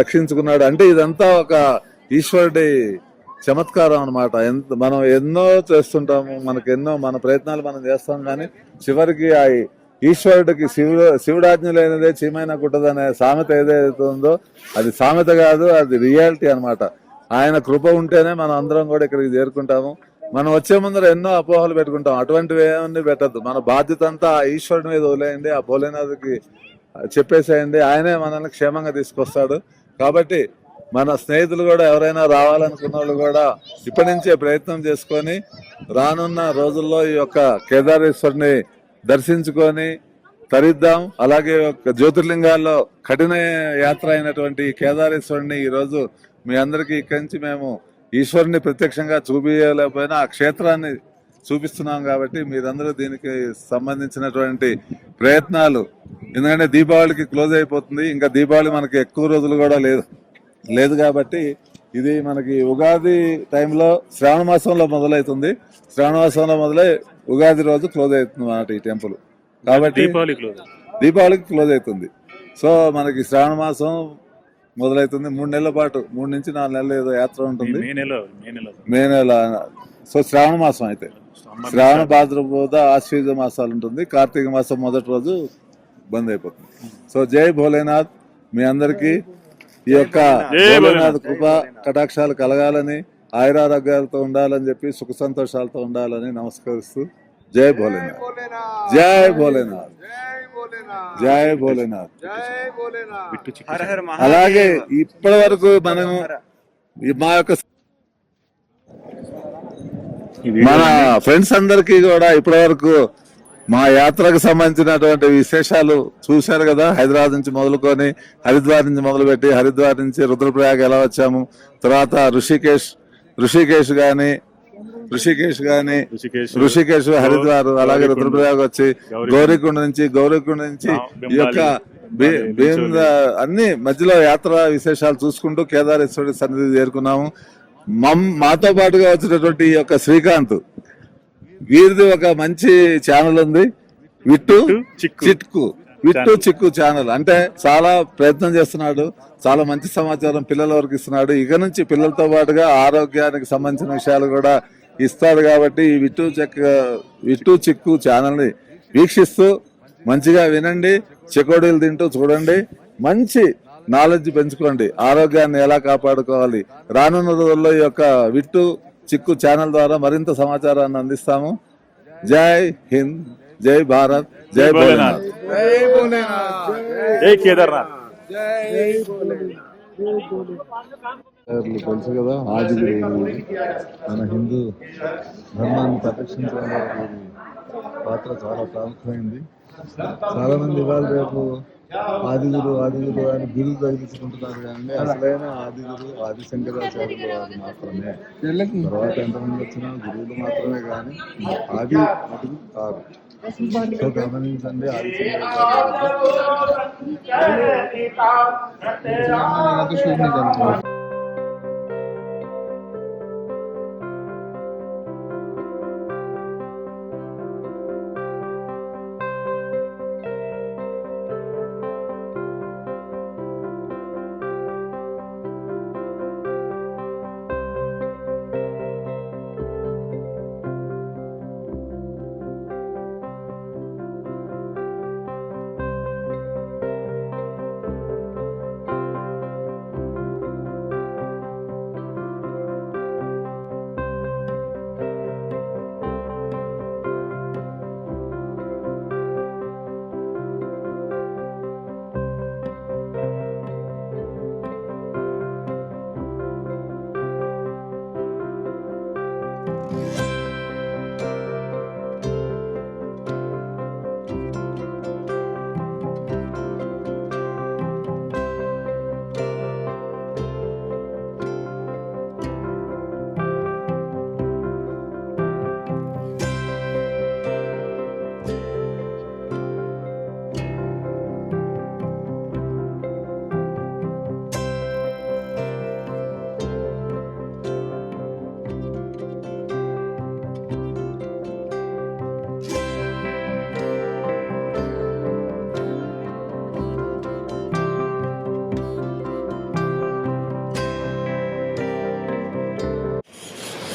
రక్షించుకున్నాడు. అంటే ఇదంతా ఒక ఈశ్వరుడి చమత్కారం అనమాట. మనం ఎన్నో చేస్తుంటాము, మన ప్రయత్నాలు మనం చేస్తాం, కానీ చివరికి ఆ ఈశ్వరుడికి శివుడాజ్ఞ లేనిదే చీమైనా కుట్టదనే సామెత ఏదైతే ఉందో అది సామెత కాదు, అది రియాలిటీ అనమాట. ఆయన కృప ఉంటేనే మనం అందరం కూడా ఇక్కడికి చేరుకుంటాము. మనం వచ్చే ముందర ఎన్నో అపోహలు పెట్టుకుంటాం, అటువంటివి ఏమన్నీ పెట్టద్దు. మన బాధ్యత అంతా ఆ ఈశ్వరుడి మీద వదిలేయండి, ఆ భోలేనాథ్కి చెప్పేసేయండి, ఆయనే మనల్ని క్షేమంగా తీసుకొస్తాడు. కాబట్టి మన స్నేహితులు కూడా ఎవరైనా రావాలనుకున్న వాళ్ళు కూడా ఇప్పటి నుంచే ప్రయత్నం చేసుకొని రానున్న రోజుల్లో ఈ యొక్క కేదారేశ్వరుని దర్శించుకొని తరిద్దాం. అలాగే జ్యోతిర్లింగాల్లో కఠిన యాత్ర అయినటువంటి కేదారేశ్వరుని ఈరోజు మీ అందరికీ ఇక్కడి నుంచి మేము ఈశ్వరుని ప్రత్యక్షంగా చూపించలేకపోయినా ఆ క్షేత్రాన్ని చూపిస్తున్నాం. కాబట్టి మీరందరూ దీనికి సంబంధించినటువంటి ప్రయత్నాలు, ఎందుకంటే దీపావళికి క్లోజ్ అయిపోతుంది, ఇంకా దీపావళి మనకి ఎక్కువ రోజులు కూడా లేదు కాబట్టి ఇది మనకి ఉగాది టైంలో శ్రావణ మాసంలో మొదలవుతుంది. శ్రావణ మాసంలో మొదలై ఉగాది రోజు క్లోజ్ అవుతుంది అన్నమాట ఈ టెంపుల్. కాబట్టి దీపావళికి క్లోజ్ అవుతుంది. సో మనకి శ్రావణ మాసం మొదలవుతుంది. 3 నెలల పాటు 3 నుంచి 4 నెలలు ఏదో యాత్ర ఉంటుంది. మే నెల. సో శ్రావణ మాసం అయితే శ్రావణ భాద్రపద ఆశ్వీజ మాసాలు ఉంటుంది. కార్తీక మాసం మొదటి రోజు బంద్ అయిపోతుంది. సో జై భోలేనాథ్. మీ అందరికీ ఈ యొక్క భోలేనాథ్ కృప కటాక్షాలు కలగాలని, ఆయురారోగ్యాలతో ఉండాలని చెప్పి సుఖ సంతోషాలతో ఉండాలని నమస్కరిస్తూ జై భోలేనాథ్, జై భోలేనాథ్, జై భోలేనాథ్. అలాగే ఇప్పటి వరకు మనం మా యొక్క మన ఫ్రెండ్స్ అందరికీ కూడా ఇప్పటి వరకు మా యాత్రకు సంబంధించినటువంటి విశేషాలు చూశారు కదా. హైదరాబాద్ నుంచి మొదలుకొని హరిద్వార్ నుంచి మొదలుపెట్టి హరిద్వార్ నుంచి రుద్రప్రయాగ ఎలా వచ్చాము, తర్వాత ఋషికేశ్ గాని హరిద్వార్, అలాగే రుద్రప్రయాగ్ వచ్చి గౌరీకుండ నుంచి ఈ యొక్క అన్ని మధ్యలో యాత్ర విశేషాలు చూసుకుంటూ కేదారేశ్వరుడి సన్నిధి చేరుకున్నాము. మాతో పాటుగా వచ్చినటువంటి ఈ యొక్క శ్రీకాంత్, వీరిది ఒక మంచి ఛానల్ ఉంది, విట్టు చిక్కు ఛానల్. అంటే చాలా ప్రయత్నం చేస్తున్నాడు, చాలా మంచి సమాచారం పిల్లల వరకు ఇస్తున్నాడు. ఇక నుంచి పిల్లలతో పాటుగా ఆరోగ్యానికి సంబంధించిన విషయాలు కూడా ఇస్తాడు. కాబట్టి ఈ విట్టు చిక్కు ఛానల్ ని వీక్షిస్తూ మంచిగా వినండి, చెకోడీలు తింటూ చూడండి, మంచి నాలెడ్జ్ పెంచుకోండి, ఆరోగ్యాన్ని ఎలా కాపాడుకోవాలి. రానున్న రోజుల్లో ఈ యొక్క విట్టు చిక్కు ఛానల్ ద్వారా మరింత సమాచారాన్ని అందిస్తాము. జై హింద్, జై భారత్, జై భోలేనాథ్, జై కేదార్నాథ్. తెలుసు కదా, ఆదిగురు మన హిందూ ధర్మాన్ని పరిరక్షించడంలో పాత్ర చాలా ప్రాముఖ్యమైంది. చాలా మంది ఇవాళ రేపు ఆదిగురు అని బిరుదు తగిలించుకుంటున్నారు, కానీ అసలైన ఆదిగురు ఆదిశంకరాచార్యులు వారు మాత్రమే. తర్వాత ఎంతమంది వచ్చినా గురువులు మాత్రమే, కానీ ఆది నటులు కాదు. సో గమనించండి, ఆదిశంకరాచార్యులు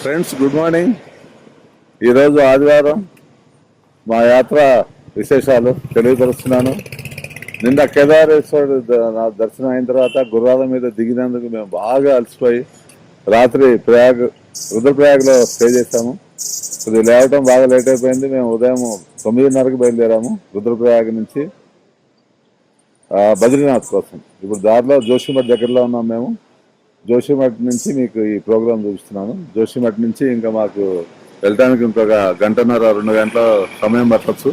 ఫ్రెండ్స్ గుడ్ మార్నింగ్. ఈరోజు ఆదివారం మా యాత్ర విశేషాలు తెలియపరుస్తున్నాను. నిన్న కేదారేశ్వరుడు దర్శనం అయిన తర్వాత గుర్రాల మీద దిగినందుకు మేము బాగా అలసిపోయి రాత్రి రుద్రప్రయాగ్లో స్టే చేశాము. ఇది లేవటం బాగా లేట్ అయిపోయింది. మేము ఉదయం 9:30కి బయలుదేరాము రుద్రప్రయాగ్ నుంచి బద్రీనాథ్ కోసం. ఇప్పుడు దారిలో జోషిమఠ్ దగ్గరలో ఉన్నాం మేము. జోషిమఠ్ నుంచి మీకు ఈ ప్రోగ్రాం చూపిస్తున్నాను. జోషిమఠ్ నుంచి ఇంకా మాకు వెళ్ళడానికి ఇంకొక 1.5-2 గంటల సమయం పట్టచ్చు.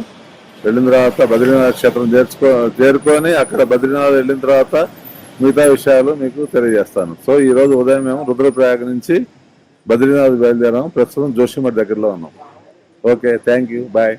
వెళ్ళిన తర్వాత బద్రీనాథ్ క్షేత్రం చేరుకొని అక్కడ బద్రీనాథ్ వెళ్ళిన తర్వాత మిగతా విషయాలు మీకు తెలియజేస్తాను. సో ఈ రోజు ఉదయం మేము రుద్రప్రయాగ్ నుంచి బద్రీనాథ్ బయలుదేరాము. ప్రస్తుతం జోషిమఠ్ దగ్గరలో ఉన్నాం. Okay, thank you, bye.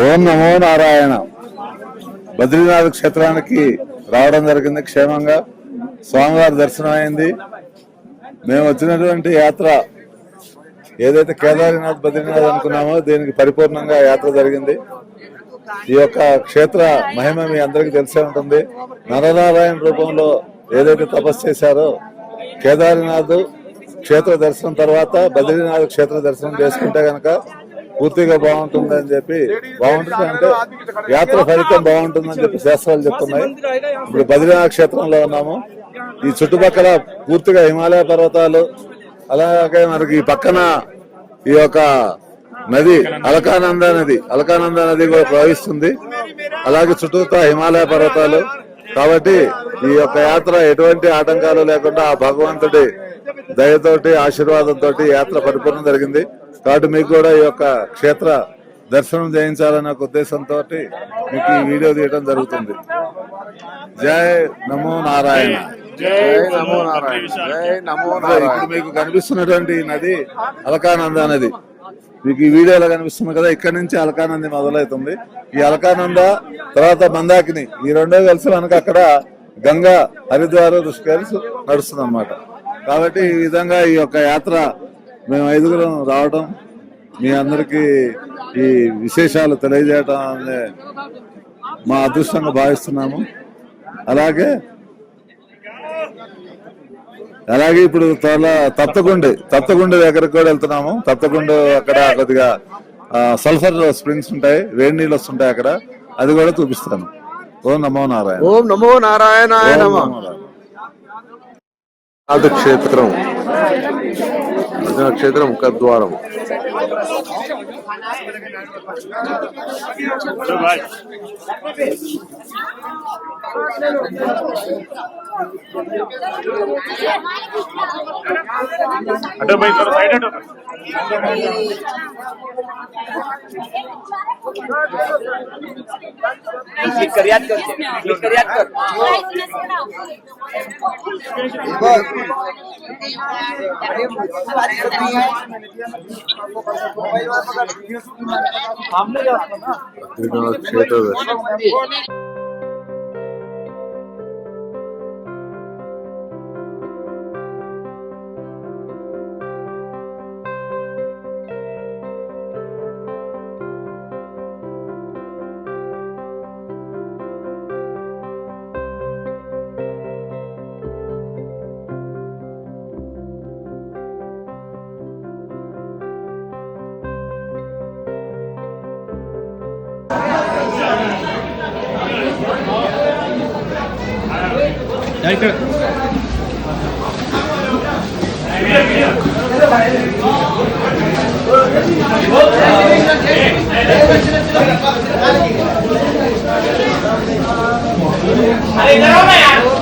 ఓం నమో నారాయణ. బద్రీనాథ్ క్షేత్రానికి రావడం జరిగింది క్షేమంగా. స్వామివారి దర్శనం అయింది. మేము వచ్చినటువంటి యాత్ర ఏదైతే కేదార్నాథ్ బద్రీనాథ్ అనుకున్నామో దీనికి పరిపూర్ణంగా యాత్ర జరిగింది. ఈ యొక్క క్షేత్ర మహిమ మీ అందరికీ తెలిసే ఉంటుంది. నరనారాయణ రూపంలో ఏదైతే తపస్సు చేశారో కేదార్నాథ్ క్షేత్ర దర్శనం తర్వాత బద్రీనాథ్ క్షేత్ర దర్శనం చేసుకుంటే గనక పూర్తిగా బాగుంటుందని చెప్పి, బాగుంటుంది అంటే యాత్ర ఫలితం బాగుంటుందని చెప్పి శాస్త్రాలు చెప్తున్నాయి. ఇప్పుడు బద్రీనాథ్ క్షేత్రంలో ఉన్నాము. ఈ చుట్టుపక్కల పూర్తిగా హిమాలయ పర్వతాలు, అలాగే మనకి ఈ పక్కన ఈ యొక్క నది అలకానంద నది కూడా ప్రవహిస్తుంది. అలాగే చుట్టూతా హిమాలయ పర్వతాలు. కాబట్టి ఈ యొక్క యాత్ర ఎటువంటి ఆటంకాలు లేకుండా ఆ భగవంతుడి దయతోటి ఆశీర్వాదంతో యాత్ర పరిపూర్ణం జరిగింది. కాబట్టి మీకు కూడా ఈ యొక్క క్షేత్ర దర్శనం చేయించాలనే ఒక ఉద్దేశంతో మీకు ఈ వీడియో తీయడం జరుగుతుంది. జై నమో నారాయణ. ఇప్పుడు మీకు కనిపిస్తున్నటువంటి నది అలకానంద నది. మీకు ఈ వీడియోలో కనిపిస్తుంది కదా, ఇక్కడ నుంచి అలకానంది మొదలవుతుంది. ఈ అలకానంద తర్వాత మందాకిని, ఈ రెండో కలిసి మనకు అక్కడ గంగా, హరిద్వార్, ఋషికేశ్ నడుస్తుంది అన్నమాట. కాబట్టి ఈ విధంగా ఈ యొక్క యాత్ర మేము 5గురం రావడం, మీ అందరికీ ఈ విశేషాలు తెలియజేయటం అనే మా అదృష్టంగా భావిస్తున్నాము. అలాగే ఇప్పుడు తప్తగుండి దగ్గరకు కూడా వెళ్తున్నాము. తప్తగుండు అక్కడ కొద్దిగా సల్ఫర్ స్ప్రింగ్స్ ఉంటాయి, వేడి నీళ్ళు వస్తుంటాయి అక్కడ, అది కూడా చూపిస్తాను. ఓం నమో నారాయణ. ఓం నమో నారాయణాయ నమః. క్షేత్రం క్షేత్రం ముఖద్వారం. अरे भाई थोड़ा साइड हटो. क्लिक कर याद कर. క్షేత్ర अरे करो ना यार.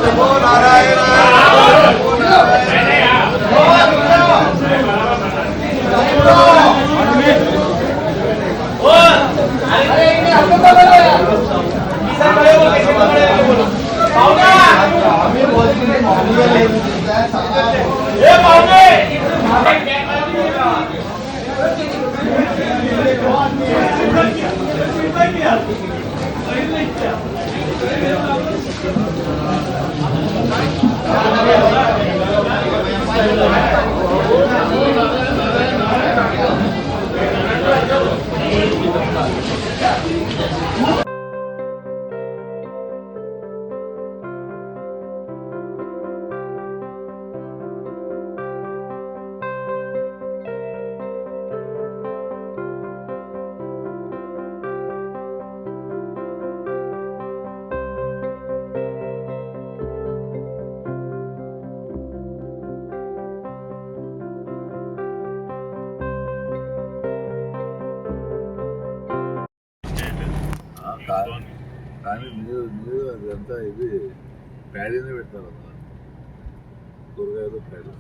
కానీ నీరు అది అంతా ఇది ప్యాడీనే పెడతారు అన్న, కూరగాయలు ప్యాడీ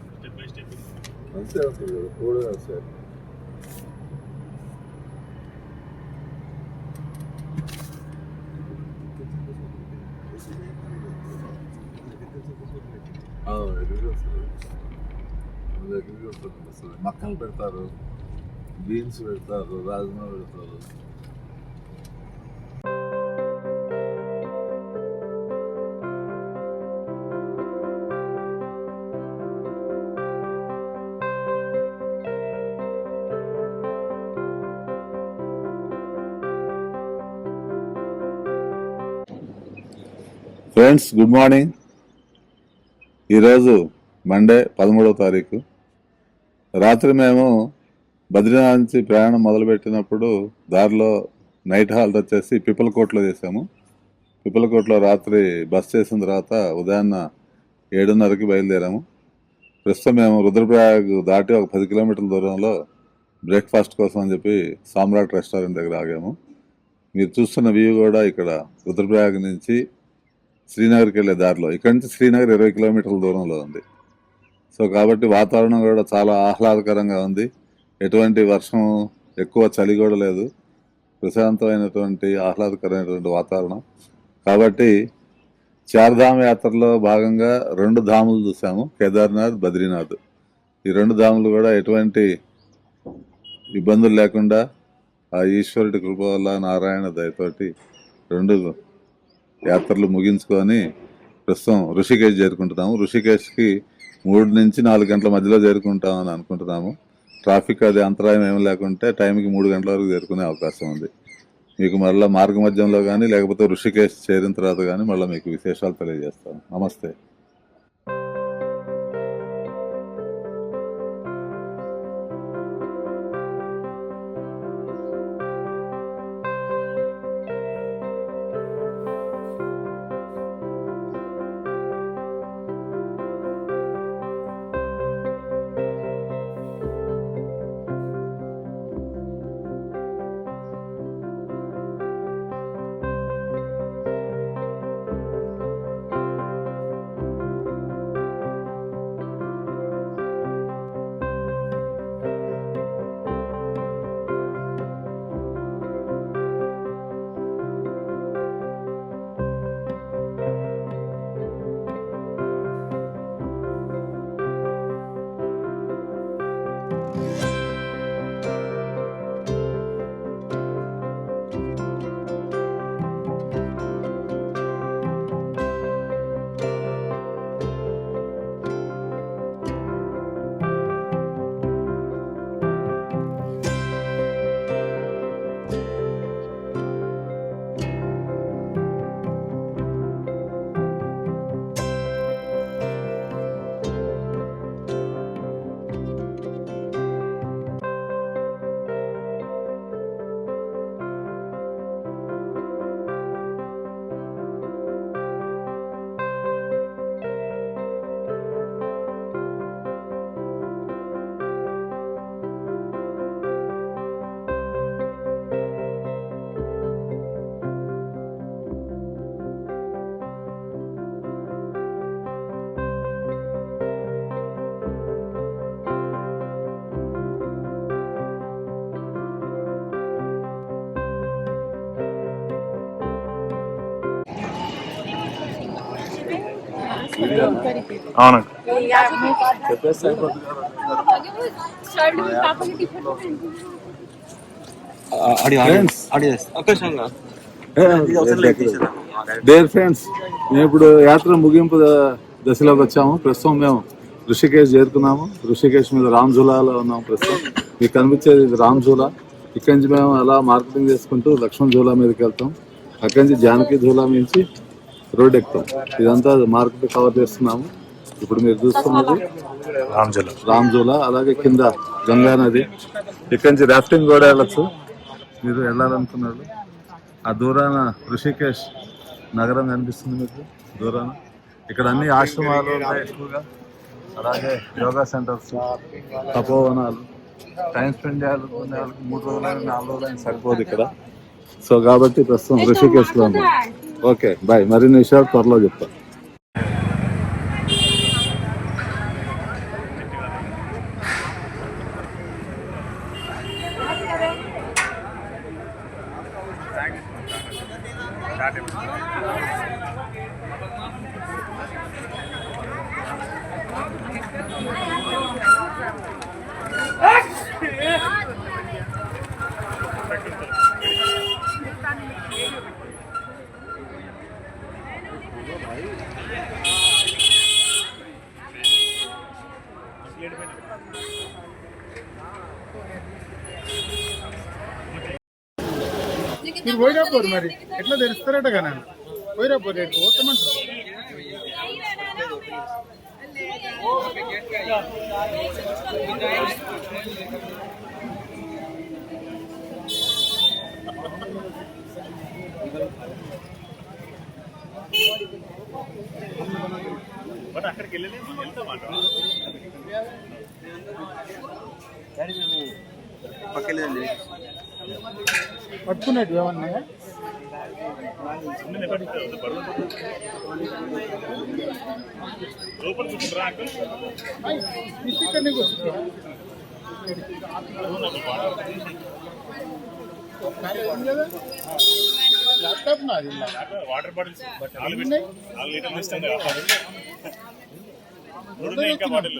అంతే ఉంటుంది కదా, కోడి వ్యవసాయం. అగ్రికల్చర్ వస్తుంది, మక్కలు పెడతారు, బీన్స్ పెడతారు, రాజ్మా పెడతారు. Friends good morning. ఈరోజు మండే 13వ తారీఖు రాత్రి మేము బద్రీనాథ్ నుంచి ప్రయాణం మొదలుపెట్టినప్పుడు దారిలో నైట్ హాల్ట్ వచ్చేసి పిప్పలకోటలో చేసాము. పిప్పలకోటలో రాత్రి బస్ చేసిన తర్వాత ఉదయాన్న 7:30కి బయలుదేరాము. ప్రస్తుతం మేము రుద్రప్రయాగ్ దాటి ఒక 10 కిలోమీటర్ల దూరంలో బ్రేక్ఫాస్ట్ కోసం అని చెప్పి సామ్రాట్ రెస్టారెంట్ దగ్గర ఆగాము. మీరు చూస్తున్న వ్యూ కూడా ఇక్కడ రుద్రప్రయాగ్ నుంచి శ్రీనగర్కి వెళ్ళే దారిలో, ఇక్కడ నుంచి శ్రీనగర్ 20 కిలోమీటర్ల దూరంలో ఉంది. సో కాబట్టి వాతావరణం కూడా చాలా ఆహ్లాదకరంగా ఉంది. ఎటువంటి వర్షం, ఎక్కువ చలి కూడా లేదు. ప్రశాంతమైనటువంటి ఆహ్లాదకరమైనటువంటి వాతావరణం. కాబట్టి చార్ధామ్ యాత్రలో భాగంగా 2 ధాములు చూసాము, కేదార్నాథ్, బద్రీనాథ్. ఈ 2 ధాములు కూడా ఎటువంటి ఇబ్బందులు లేకుండా ఆ ఈశ్వరుడి కృప వల్ల, నారాయణ దయతోటి 2 యాత్రలు ముగించుకొని ప్రస్తుతం ఋషికేశ్ చేరుకుంటున్నాము. ఋషికేశ్కి 3 నుంచి 4 గంటల మధ్యలో చేరుకుంటామని అనుకుంటున్నాము. ట్రాఫిక్ అది అంతరాయం ఏమి లేకుంటే టైంకి 3 గంటల వరకు చేరుకునే అవకాశం ఉంది. మీకు మళ్ళీ మార్గ మధ్యంలో కానీ లేకపోతే ఋషికేశ్ చేరిన తర్వాత కానీ మళ్ళీ మీకు విశేషాలు తెలియజేస్తాను. నమస్తే. అవునండి. చెప్పేస్తే అయిపోతుంది కదా. డేర్ ఫ్రెండ్స్, మేము ఇప్పుడు యాత్ర ముగింపు దశలోకి వచ్చాము. ప్రస్తుతం మేము ఋషికేశ్ చేరుకున్నాము. ఋషికేశ్ మీద రామ్జులాలో ఉన్నాము ప్రస్తుతం. మీకు కనిపించేది ఇది రామ్జులా. ఇక్కడి నుంచి మేము అలా మార్కెటింగ్ చేసుకుంటూ లక్ష్మణ్ జూలా మీదకి వెళ్తాం. అక్కడి నుంచి జానకి జూలా నుంచి రోడ్ ఎక్కుతాం. ఇదంతా మార్కెట్ కవర్ చేస్తున్నాము. ఇప్పుడు మీరు చూస్తున్నది రామ్జులా, అలాగే కింద గంగా నది. ఇక్కడి నుంచి రాఫ్టింగ్ కూడా వెళ్ళచ్చు మీరు వెళ్ళాలనుకున్నారు. ఆ దూరాన ఋషికేశ్ నగరం కనిపిస్తుంది మీకు దూరాన. ఇక్కడ అన్ని ఆశ్రమాలు ఉన్నాయి ఎక్కువగా, అలాగే యోగా సెంటర్స్, తపోవనాలు. టైం స్పెండ్ చేయాలి 3 రోజులైనా 4 రోజులైనా సరిపోదు ఇక్కడ. సో కాబట్టి ప్రస్తుతం ఋషికేశ్లో ఉన్నాం. ఓకే బాయ్, మరిన్ని విషయాలు త్వరలో చెప్తాను. మీరు పోయినప్పుడు మరి ఎట్లా తెలుస్తారట కదా, పోయినప్పుడు రేపు పోతామంటారు. బట్ అక్కడికి వెళ్ళలేదు, వెళ్తామాట పట్టుకునేటి ఏమన్నా లోపల చూసుకుంటారా అంకుల్? ఇక్కడనే కూర్చుంటా. ల్యాప్టాప్ నాది. వాటర్ బాటిల్స్ 4 లీటర్లు ఇస్తుంది. ఇంకా బాటిల్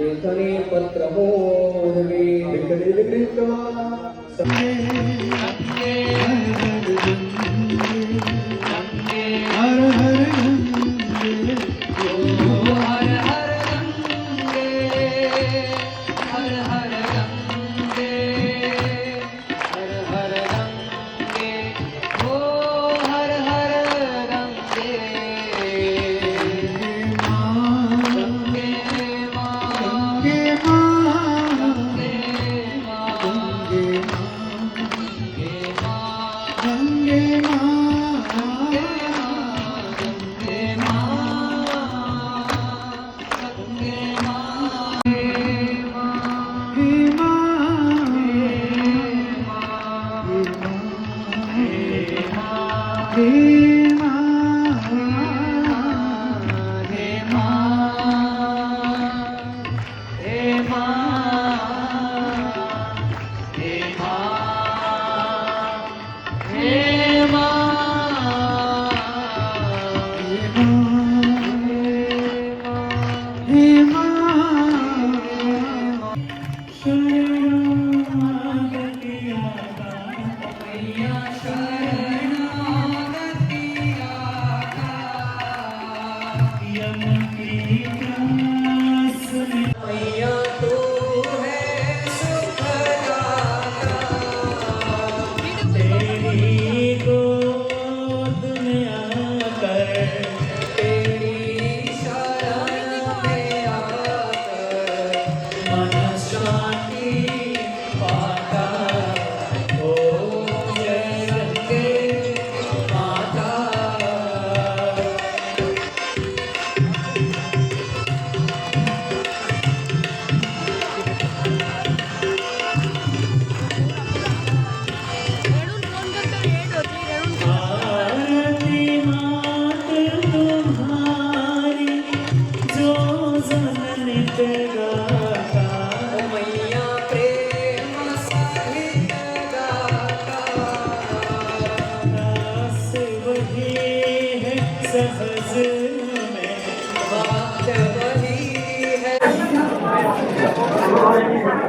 लेखनी पत्र मोरवे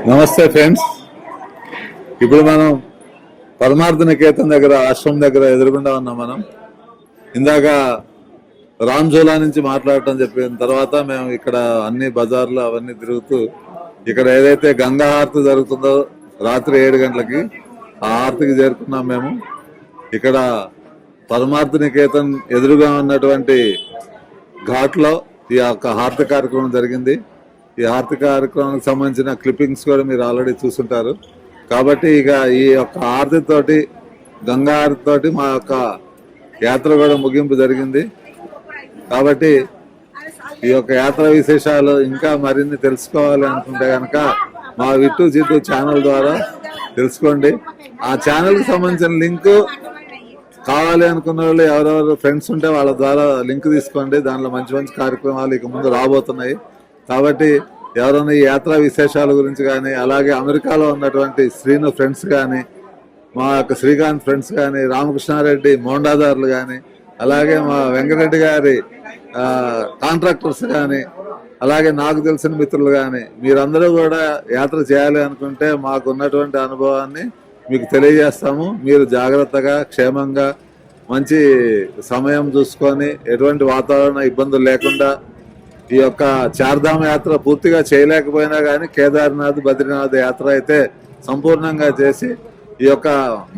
నమస్తే ఫ్రెండ్స్. ఇప్పుడు మనం పరమార్థ నికేతన్ దగ్గర ఆశ్రమం దగ్గర ఎదురుగుండా ఉన్నాం. మనం ఇందాక రామ్జోలా నుంచి మాట్లాడటం చెప్పిన తర్వాత మేము ఇక్కడ అన్ని బజార్లు అవన్నీ తిరుగుతూ ఇక్కడ ఏదైతే గంగా హారతి జరుగుతుందో రాత్రి 7 గంటలకి ఆ హారతికి చేరుకున్నాం. మేము ఇక్కడ పరమార్థ నికేతన్ ఎదురుగా ఉన్నటువంటి ఘాట్లో ఈ యొక్క హారతి కార్యక్రమం జరిగింది. ఈ హారతి కార్యక్రమానికి సంబంధించిన క్లిప్పింగ్స్ కూడా మీరు ఆల్రెడీ చూసుంటారు. కాబట్టి ఇక ఈ యొక్క హారతితోటి గంగా హారతితోటి మా యొక్క యాత్ర కూడా ముగింపు జరిగింది. కాబట్టి ఈ యొక్క యాత్ర విశేషాలు ఇంకా మరిన్ని తెలుసుకోవాలి అనుకుంటే కనుక మా విట్టు జిట్టు ఛానల్ ద్వారా తెలుసుకోండి. ఆ ఛానల్కి సంబంధించిన లింక్ కావాలి అనుకున్న వాళ్ళు ఎవరెవరు ఫ్రెండ్స్ ఉంటే వాళ్ళ ద్వారా లింక్ తీసుకోండి. దానిలో మంచి మంచి కార్యక్రమాలు ఇక ముందు రాబోతున్నాయి. కాబట్టి ఎవరైనా ఈ యాత్రా విశేషాల గురించి కానీ, అలాగే అమెరికాలో ఉన్నటువంటి శ్రీను ఫ్రెండ్స్ కానీ, మా యొక్క శ్రీకాంత్ ఫ్రెండ్స్ కానీ, రామకృష్ణారెడ్డి మోండాదారులు కానీ, అలాగే మా వెంకటరెడ్డి గారి కాంట్రాక్టర్స్ కానీ, అలాగే నాకు తెలిసిన మిత్రులు కానీ, మీరందరూ కూడా యాత్ర చేయాలి అనుకుంటే మాకు ఉన్నటువంటి అనుభవాన్ని మీకు తెలియజేస్తాము. మీరు జాగ్రత్తగా క్షేమంగా మంచి సమయం చూసుకొని ఎటువంటి వాతావరణ ఇబ్బందులు లేకుండా ఈ యొక్క చార్ధామ యాత్ర పూర్తిగా చేయలేకపోయినా కానీ కేదార్నాథ్ బద్రీనాథ్ యాత్ర అయితే సంపూర్ణంగా చేసి ఈ యొక్క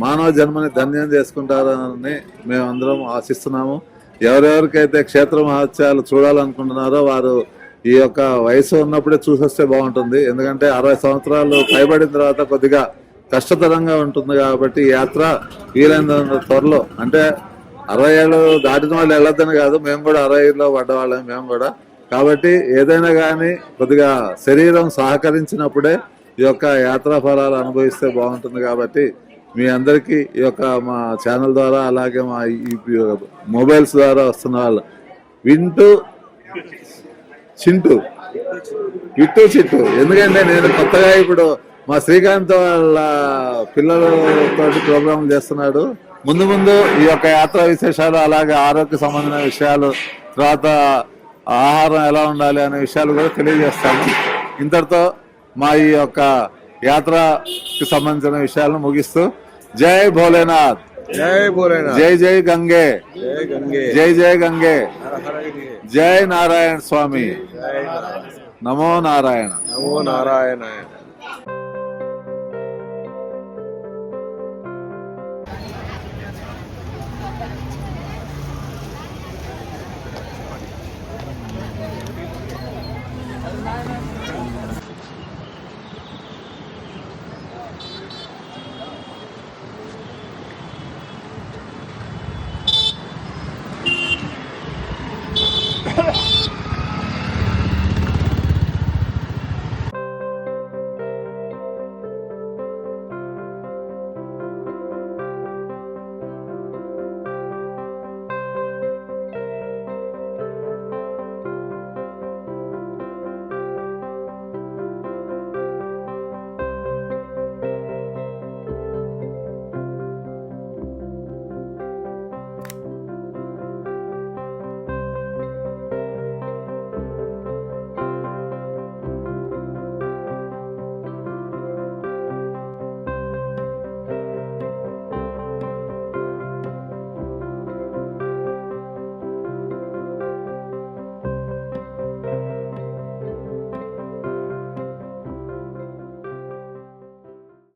మానవ జన్మని ధన్యం చేసుకుంటారని మేమందరం ఆశిస్తున్నాము. ఎవరెవరికైతే క్షేత్ర మహత్యాలు చూడాలనుకుంటున్నారో వారు ఈ యొక్క వయసు ఉన్నప్పుడే చూసొస్తే బాగుంటుంది. ఎందుకంటే 60 సంవత్సరాలు పైబడిన తర్వాత కొద్దిగా కష్టతరంగా ఉంటుంది. కాబట్టి ఈ యాత్ర వీలైనంత త్వరలో, అంటే 60 ఏళ్ళు దాటిన వాళ్ళు వెళ్ళొద్దని కాదు, మేము కూడా 60లో పడ్డవాళ్ళం మేము కూడా. కాబట్టి ఏదైనా కానీ కొద్దిగా శరీరం సహకరించినప్పుడే ఈ యొక్క యాత్రా ఫలాలు అనుభవిస్తే బాగుంటుంది. కాబట్టి మీ అందరికీ ఈ యొక్క మా ఛానల్ ద్వారా, అలాగే మా ఈ మొబైల్స్ ద్వారా వస్తున్న వాళ్ళు విట్టు చిట్టు, ఎందుకంటే నేను కొత్తగా ఇప్పుడు మా శ్రీకాంత్ వాళ్ళ పిల్లలతో ప్రోగ్రాంలు చేస్తున్నాడు. ముందు ముందు ఈ యొక్క యాత్రా విశేషాలు, అలాగే ఆరోగ్య సంబంధమైన విషయాలు, తర్వాత ఆహారం ఎలా ఉండాలి అనే విషయాలు కూడా తెలియజేస్తాము. ఇంతటితో మా ఈ యొక్క యాత్రకి సంబంధించిన విషయాలను ముగిస్తూ జై భోలేనాథ్, జై జై గంగే, జై జై గంగే, జై నారాయణ స్వామి, నమో నారాయణ.